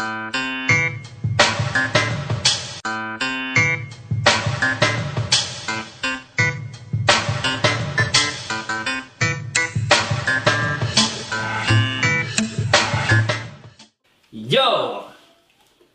Yo!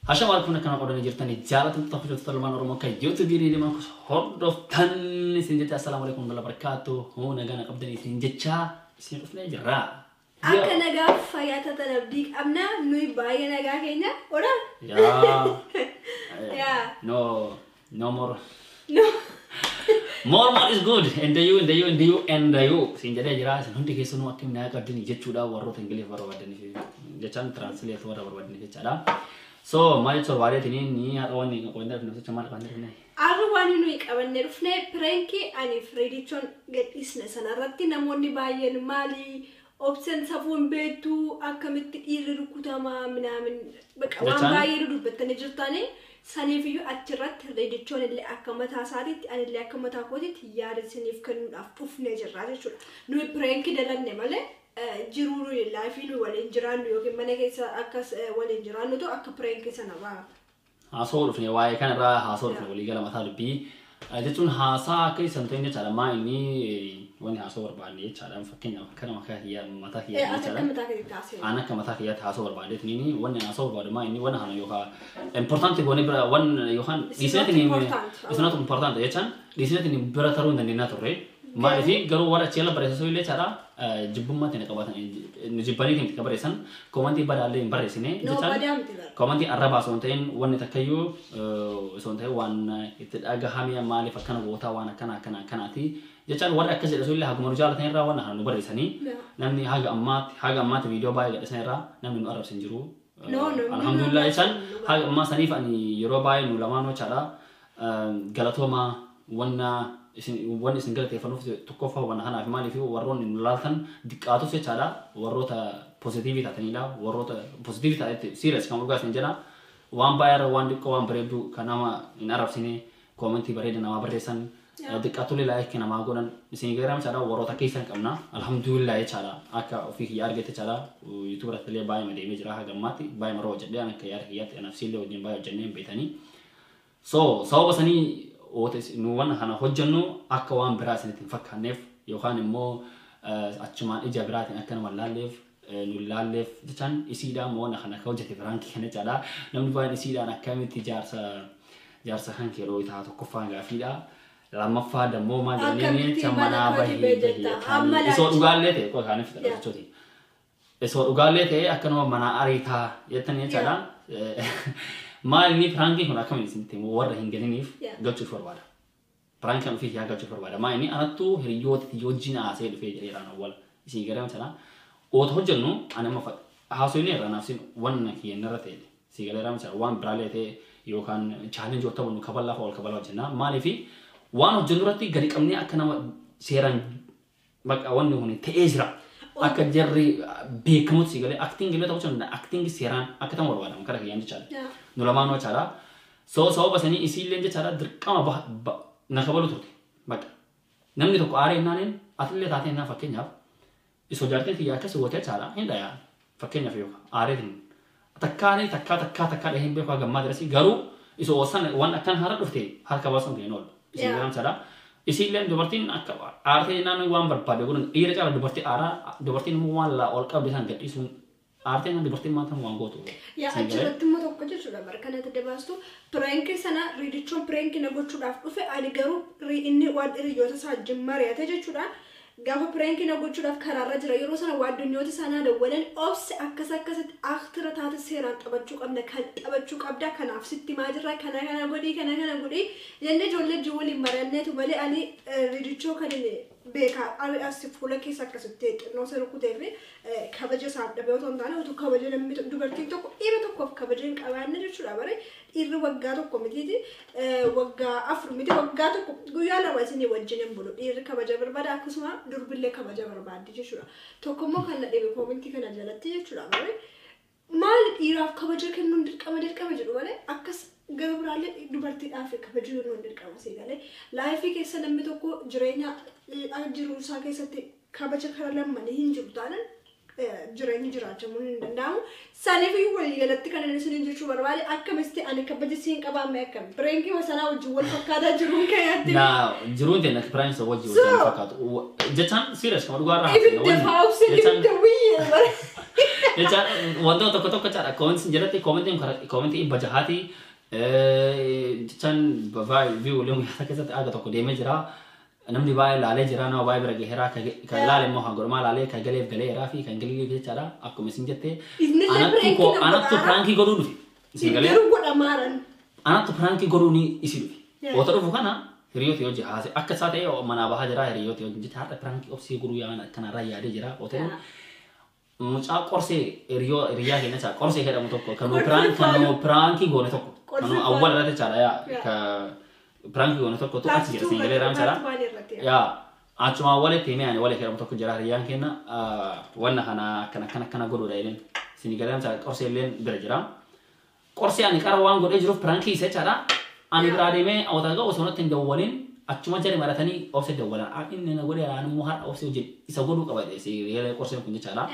Assalamualaikum warahmatullahi wabarakatuh. Jalan tetap hidup terlalu normal kayak YouTube diri di mana hordoftan sinjata. Assalamualaikum warahmatullahi wabarakatuh. Oh naga nak abdani sinjata sinjata jera. Akka naga fayata tanabdik amna nui baya naga kayaknya orang. Ya. Ya. No more. No. More is good. And you sinjata jera. Nanti kesunu akim naga abdani jechuda warro tenggeli warro abdani. Jechan translate warro abdani jechada. So, my survivor ni atau ni kau indah fina cuma kau indah fina. Arwani nui kawan nerfne pranki ani Freddy get business anarati namoni bayan mali option sabun betu akamit iri rukutama minamin bakawan bayan dulu betul jertane sanifiyu atrat Freddy le akamata sarit ani le akamata kodit yare sanif kan afuf nejerrate chula nui pranki dalan nemale jiruru life inu walen jiranu yoke mana kaisa akas walen jiranu to akka prank sana ba Hasol fina wai kan ra hasol fina wali gala mata lebih jecun hasa kai santainya cara main ini wani hasol berbanding cara fakirnya karena maka dia mata dia cara anak ke mata dia hasol berbanding ini wani hasol berbanding main ini wani hana yoha importante wani bera wani yohan di sini ini itu not important ya can di sini ini beratarun dan dinature Mari garu wara cila berasa soalnya cara jebum mati nak kabatan jebani kan kabaresan komanti pada ada yang beres ini jadi komanti Arab sontain wan itu kayu sontai wan itu agak hamil mali fakana gota wan kana ti jadi wara kasih soalnya hagu marujal tanya rawan nah nu beres ini nanti haga amat video bayar kat sana nanti nu Arab senjuru alhamdulillah jadi haga emas sanif ani Eropa nu lamano cara galatoma wana wan single telefon tu kofa wana hana mali fi waron nulaltan dikatu se cara warota positivity tanila warota positivity itu serius kamu gas menjana wan bayar wan dikko wan beredu kanama in Arab sini komenti bare nama beresan dikatu le like nama gonan sini geram cara warota kisan kamna alhamdulillah cara aka fi khiyar gete cara youtuber tele bay made image raha gamati bay maro jadi anak khiyar khiyat nafsi le odin bay janne betani so basani otis nuwan hana hojjanu akka wan berasin tinfakhanef yohan mo achuman ija beratin akan walalef nulalef jachan isida mo na hana hojjati franki hene jada namni ban isida na kamiti jarsa hanki ro ita to kofanga fida lama fada mo ma jani chamana bahi iso ugalete ko hanif da choti iso ugalete akan mana arita yetani jada ما إني فرانكي هنا كم يسنتي مورة هنجنينيف قلت فوروادا فرانكي أنا فيه يا قلت فوروادا ما إني أنا تو هريوت يوجينا عسير في جريران أول يصير كلام مثلا وتهجنو أنا ما فت حاسيني رانا نفسي ون كي نرتين يصير كلام مثلا وان برالة تي يوكان challenge وقتها ونو كبلا فول كبلا وجنا ما لي وان جنورتي غريك أمني أكنا سيران بق أول نهوني تأجرا أكن جري بيكموت سيقولي acting gila tahu cuma acting siaran aku tahu orang orang kerja yang cara nulamano cara so bahasa ini isi lenje cara derkama bah nak kabalu tuh bak namni tuh are nanen atlet tadi na fakirnya iso jarten tiya ke sebuah cara hendak ya fakirnya view are tin takka deh himbe kau gamma derasi garu iso osan wan akan harap tuh har kawasan dia nol isi dalam cara isi len dobertin arte nanu wan berpada gunung ira cara dobertin mualla olka bisan get isu arte nanu dobertin mantan wan goto ya aja tuh mau kau jadi sudah berkan itu debas tuh prank sana ridicule prank na gue sudah ufe ani garu ini wad iri jota saja mari aja sudah gaho prank na gue sudah karara jera yoro sana wad dunia itu sana ada wadan ops akasak akhir tata serat abacuk abda kan afsit timajra kana gudi jenne jolle juli marane tu bale ani ridicule kan ini beka ari asifula kisa kasute no seru kuteve kabaje sabda beoto ndana utu kabaje nammi dubartin to ira to kof kabaje qabanne jechudha bare irri wagga to komititi wagga afru miti wagga to guyala wasini wajjinen bulu irri kabaje barbada akusuma durbille kabaje barbadi jechudha tokkomo kan debe komenti kana jalatti jechudha bare mal iraf kabaje kenun dirqama jedhu bare akkas gabrale dubarti Afrika kabaje non dirqama sigale life keessa nammi tokko jireenya ajiru isaa keessatti kabaja kara lamman hin jiru taanaan jireenyi jiraachamuun hin danda'amu. Saniif iyyuu walii galatti kan inni isin jechuu barbaade akkamitti ani kabaja siin qabaame akkami. Pireenkii masanaa wajjin wal fakkaataa jiruun kayyaatti. Jiruun teenya pireenkii isa wajjin wal fakkaatu. Jechaan serious kama dhugaa irraa. Ibidda faawusi ibidda wiyyee bara. Jechaan wantoota tokko caadha koomentiin jalatti koomentii ibba jahaati. Jechaan baay'ee viiwulee guyyaa keessatti aga tokko deemee jira. Namni baay'ee laalee jira nama baay'ee bira gaheeraa kan laale immoo kan godhumaa laalee kan galeef galeeraa fi kan galeef jechaadha akkuma isin jettee anattu piraankii godhuu dhufe isin galee anattu piraankii godhuu ni isi dhufe wata dhufu kana hiriyooti hojii haase akka isaa ta'e manaa bahaa jira hiriyooti hojii jecha haadha piraankii obsii godhuu yaana kanarraa yaadee jira wata mucaa qorsee hiriyaa keenya isaa qorsee jedhamu tokko kan piraankii goone tokko kan awwal irratti jechaadha Prank goone tokko tu achi jira singale ramsara ya achuma wale teme ani wale keram tokko jira riyan kenna wanna kana godo dailen singale ramsara qorse len bira jira qorse ani qara wan gode jiru prank ise chara ani brade me awta ga osono tin dawalin achuma jari maratani offset dawalan inni na gode an mu har offset je isa godu qabade singale qorse kun chara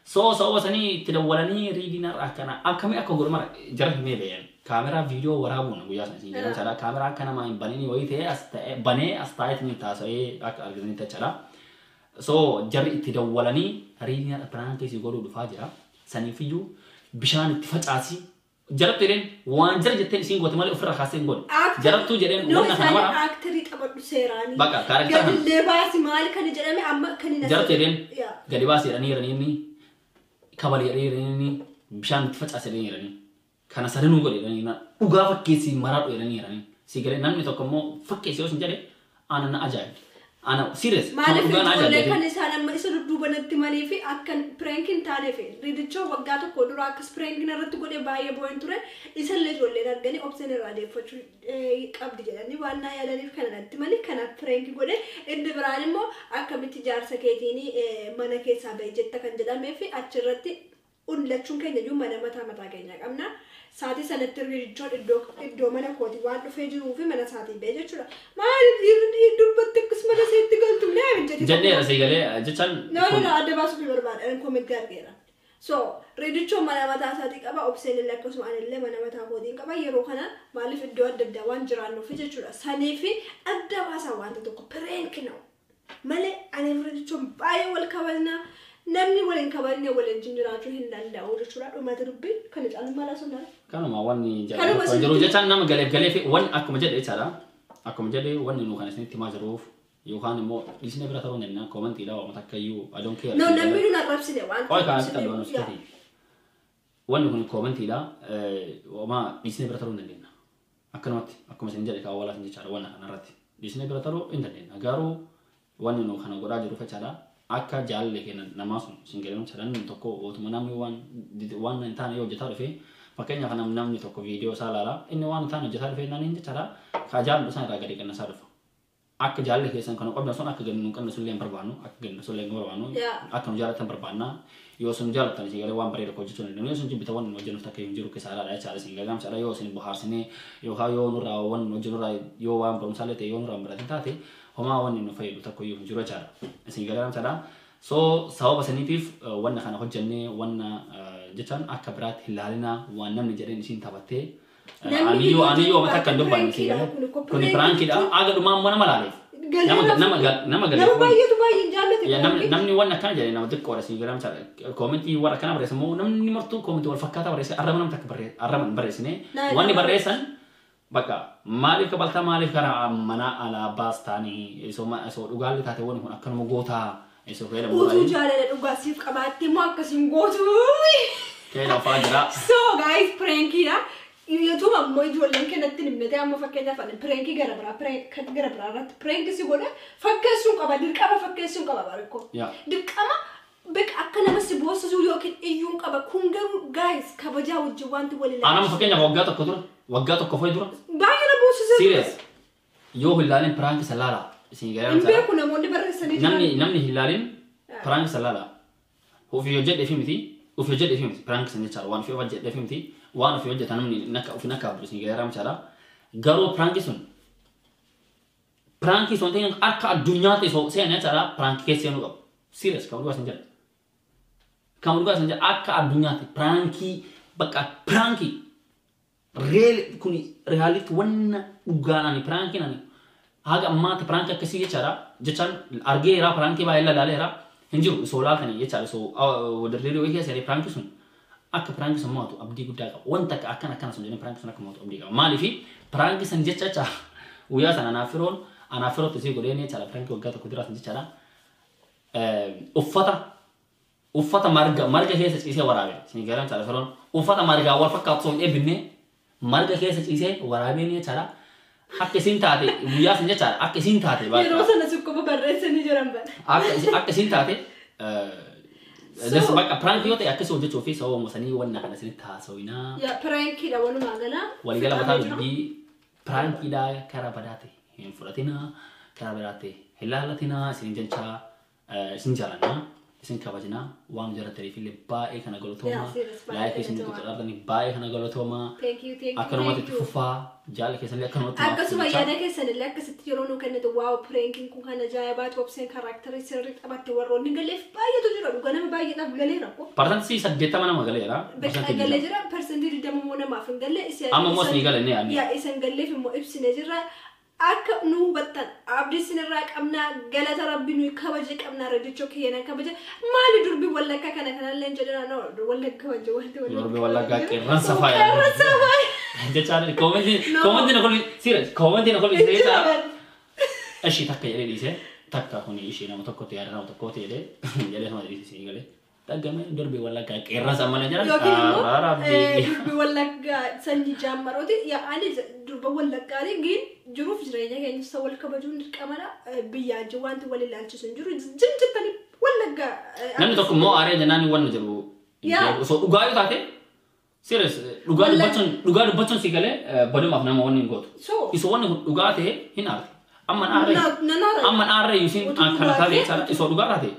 so wasani tidawalani ridina akana akami akko mara jarah me bayan kamera video waraabuna guyyaa sana sinjira chara kamera kana ma banini wayi ta'e bane astaayet ni taasa'ee akka argitanii tachara so jarri itti dawwalanii hariirina prank si godhuu dhufaa jira saniifiyyuu bishaan itti facaasi jarattu jedheen waan jara jetteen isiin goote malee ofirra kaasee hin godhe jarattu jedheen wanna kana mara aktirii taphattu seeraanii bakka kaarakter gadillee baasi maali kan jedhame amma kan hin jarattu jedheen gadi baasi jedhanii kabalee jedhanii bishaan itti facaase jedhanii kana sadanuu godhe na dhugaa fakkeessi maraadhu jedhanii jiranii si galee namni tokko immoo fakkeessi yoo sin jedhe ana na ajaa'ibe ana serious maaliif kan isaan amma isa dudduubanatti malee fi akkan prankin taaneef ridichoo waggaa tokko dura akkas prankin irratti godhe baay'ee boo'in ture isallee ijoolleen arganii obseen irraa deeffachuu qabdi jedhanii waan naa yaadaniif kanatti malee kana pranki godhe inni biraan immoo akkamitti jaarsa keetiin mana keessaa bahe jetta kan jedhamee fi achirratti unlachuun keenya iyyuu mana mataa keenya qabna. Saati sanatti ridichoon iddoo mana kooti waan dhufee jiruu fi mana saatii bee jechuudha. Maaliif dubbatti akkasuma seetti galtu naa jechuudha. Jennee asii galee jechaan. Nama adda baasuuf barbaadan koomentii argeera. So ridichoon mana mataa isaatii qaba obseen illee akkasuma anillee mana mataa kootiin qaba yeroo kana maaliif iddoo adda addaa waan jiraannuuf jechuudha. Sanii fi adda baasaa wanta tokko pireenkina malee ani ridichoon baay'ee wal kabajna. Namni waliin kabajne waliin jiraachuu hin danda'u jechuudha. Dhumata dubbiin kan caalu mala sunna. Kanuma wanni jaallattu jiru jechaan nama galee fi wanni akkuma jedhe jechaadha. Akkuma jedhe wanni nu kan isinitti himaa jiruuf yookaan immoo dhiisnee bira ta'uu danda'a koomantiidha waan takka iyyuu adoon kee. No namni nu arrabsine waan. Qoy kan asitti aduu nuti. Wanni kun koomantiidha waan dhiisnee bira ta'uu danda'a. Akkanumatti akkuma isin jedhe kaawwalaa isin jechaadha wanna kanarratti dhiisnee bira ta'uu hin danda'a. Garuu wanni nu kana godhaa jiru jechaadha. Akka jaalle kenna nama sun singaleen sadan tokko ootuma namni waan hin taane yoo hojjetaa dhufe fakkeenyaaf namni tokko viidiyoo isaa ilaala inni waan hin taane hojjetaa dhufe naan hin jechaadha ka jaallu isaan irraa gadi qannasaa dhufa akka jaalle keessan kan qabdan sun akka gadi nu qannasu illee hin barbaannu akka gadi nu illee hin barbaannu akka nu jaallatan barbaanna yoo sun jaalatan singalee waan bareeda hojjechuu dandeenyu yoo sun jibbita waan nu hojjennuuf takka hin jiru keessa alaadha jechaadha singalee jechaadha yoo isin bohaarsinee yookaan yoo nurraa waan nu hojjennurraa yoo waan barumsaallee ta'e yoo nurraa hin baratin taate Homa wanni nu fayyadu takko iyyuu hin jiru jechaadha. Isin galaan jechaadha. So sababa saniitiif wanna kana hojjennee wanna jechaan akka biraatti hin laalina waan namni jedheen isiin taphattee aniyyoo mata kan dubbanne isin galee kuni prankiidha aga dhumaan mana malaaleef. Nama galee namni wanna kana jedhee nama xiqqoodha isin galaan jechaadha. Koomentii warra kana barreessan moo namni martuu koomentii wal fakkaataa barreessan arraba nama takka arraban barreessine wanni barreessan Baka maaliif kabalta maaliif kana mana ala bastani so dhugaali taate woni kun akkanuma goota iso feeda mo utu jaalala dhugaasiif qabaatti mo akkasin gootu keena faajira so guys prankiidha YouTube ammoo ijoolleen kennatti nimnete amma fakkeenyaaf ani pranki gara biraa irratti pranki si godhe fakkeessuun qaba dirqama fakkeessuun qaba barko dirqama Bek akka nama si boosisu yookiin iyyuun qaba kun garuu guys kabajaa wajjin wanti waliin anam fakkeenyaaf waggaa tokko fa'i dura baay'ee na boosise serious yoo hilaaleen prank salala isin garan sa beeku namoonni barreessanii namni hilaaleen prank salala of yoo jedhe fi prank san jecha waan fi jedhe fi miti waan fi hojjetan namni naka isin garan chala garuu prank sun ta'in akka addunyaa ta'e so seenaa chala prank keessee nu qabu serious kan du'a san jedhe Kamu juga senja akka adunya ti pranki bakka pranki real kuni reality wanna ugana ni pranki nani haga amma ti pranki akkasi jechan argeera pranki ba illa lalera hinjiru so laatani yechara so wadarreero weke sari pranki sun akka pranki sun matu abdi guddaga wanta ka akkana sun jeni pranki sun akka matu abdi ga mali fi pranki san jecha uya sana anafiro tisi godeni chara pranki wagata kudira san jechara uffata marga keessa ciisee waraabe sinigaran chara firoon uffata marga wal fakkaatu sun ebinne marga keessa ciisee waraabee ni chara akka isin taate guyyaa san jecha akka isin taate ba yeroo sana sukkuba barreessanii jiran ban akka isin taate das bakka prank yoo ta'e akka soo jechuu fi sababa musanii wanna kana isin taasawina ya pranki da wani magana waligala mataa dubbii pranki da kara badaate hin fudhatina kara badaate hilaalatina isin jecha isin jalana isin kabajina waan jara tariifille baay'ee kana galatooma laayik isin tuqaadani baay'ee kana galatooma akkanumatti tufaa jaalli keessan akkanumatti akkasuma yaada keessan illee akkasitti yeroo nu kennite waaw pranking kun kana ajaa'ibaatu obseen karaakterii sirrii qabatte warroonni galeef baay'eetu jira dhuga nama baay'eedhaaf galeera ko parsantii 80 nama galeera galee jira parsantii 20 namaaf hin galle amma mos ni galle ne ani yaa isan galleef immoo ibsine jira akka nu battan abdi sinirraa qabnaa galata rabbi nu kabaje qabnaa radichoo kiyana kabaje maali durbi wallakka kana kanallee jedhana no wallakka kabaje durbi wallakka qirran safaya jechaani comment na koli serious comment na koli serious ashi takka yele dise takka kuni ishi nama tokko te nama tokko te yele sama dise sigale tagame durbi wallakka qirran samana jara durbi wallakka sanji jamaroti ya ani durba wallakka gin juruf jireenya keenya isa wal kabajuun dirqamana biyyaa jiwaanti wal ilaalchisuun jiru jimjittani wallagga namni tokko immoo aaree jennaani wanna jiru so dhugaa yoo taate serious dhugaa dubbachuun si galee badumaaf nama wanni hin gootu iso wanni dhugaa ta'e hin aarte amman aarree yuusin kana taate caala iso dhugaa taate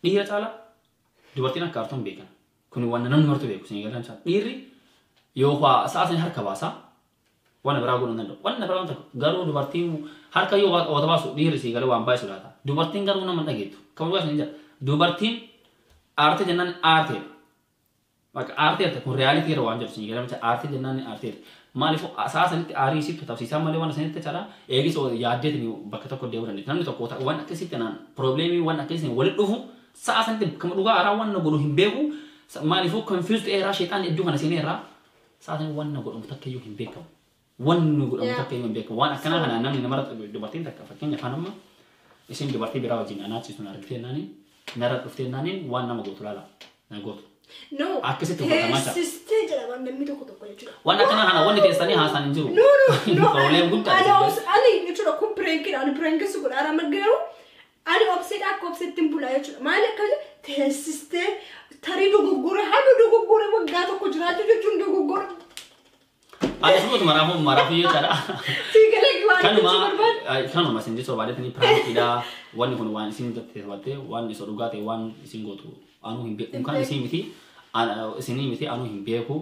dhiira caala dubartiin akka aartuun beekan kun wanna namni martu beeku sin galan caala dhiirri yoo sa'aasin harka baasaa wana beragu nonton wana beragu nonton garu dubartiin harka yo wata basu diri si garu wan basu data dubartiin garu na manda gitu kamu gak senja dubartiin arte jennan arte maka arte arte kun reality ro wanjur si garu macam arte jennan arte malifo asas nanti ari situ tapi sama lewan senite cara egi so yadde ni bakata ko dewran ni nanti to kota wan akasi tenan problemi wan akasi walit duhu saas nanti kamu duga ara wan no guru himbeku malifo confused era setan edu kana sini era saas wan no guru mutakke yu himbeku wannu gudam takke men bek wana kana hana namni namarat dubartin takka fakenya fanama isin dubarti birawa jin anachi sun argte nani narat ufte nani wana magotu lala na gotu no akese to tamata siste jala wanda mito ko to ko jura wana kana hana wonni testani hasan injuru no problem gutta ani ituro ko prank su gura ara magaru ani offset timbula yachu malaka testiste tari do gugure hadu do gugure wagato ko jura jujun do gugure ada semua marafu ya cara kan mas ini so bade tani prank ida wani kono wani sin te wate wani so dugate wan sin gotu anu himbe kan sin miti sini miti anu himbe ko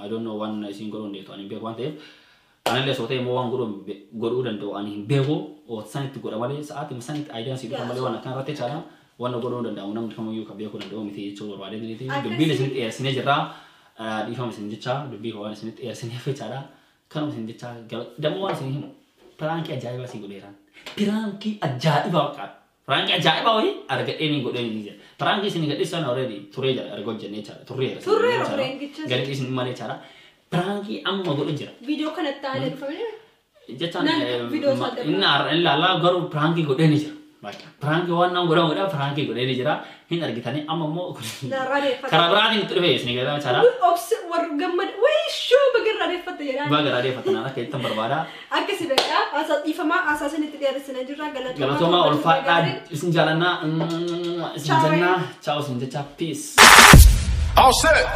I don't know wan sin goron de to anu himbe wante anale so te mo wan goru dan to anu himbe ko o sanit gora wale saat sanit idea si kamale wan kan rate cara wan goru dan daunam kamu yu kabe ko dan do miti so bade ni ti de bile sin e sine jera di fama sin jecha lebih kawan sin air sin hefe cara kan sin jecha damu wan sin pranki ajaiba si goderan pranki ajaiba ka pranki ajaiba oi arga ini goden ni pranki sin gadis sana already tureja argo jenne cara turre gadi sin male cara pranki amma goden jira video kan taale family jecha inna la garu pranki goden ni jira pranki wana goda pranki goden ni jira hin argitani amma mo karabrati itu bes nih kita cara ops war gamad wih show bagar ada fata nara kita berbara aku sih beka asal ifama asal sini tidak ada sini juga galatoma olfata sinjalana sinjana ciao sinja peace all set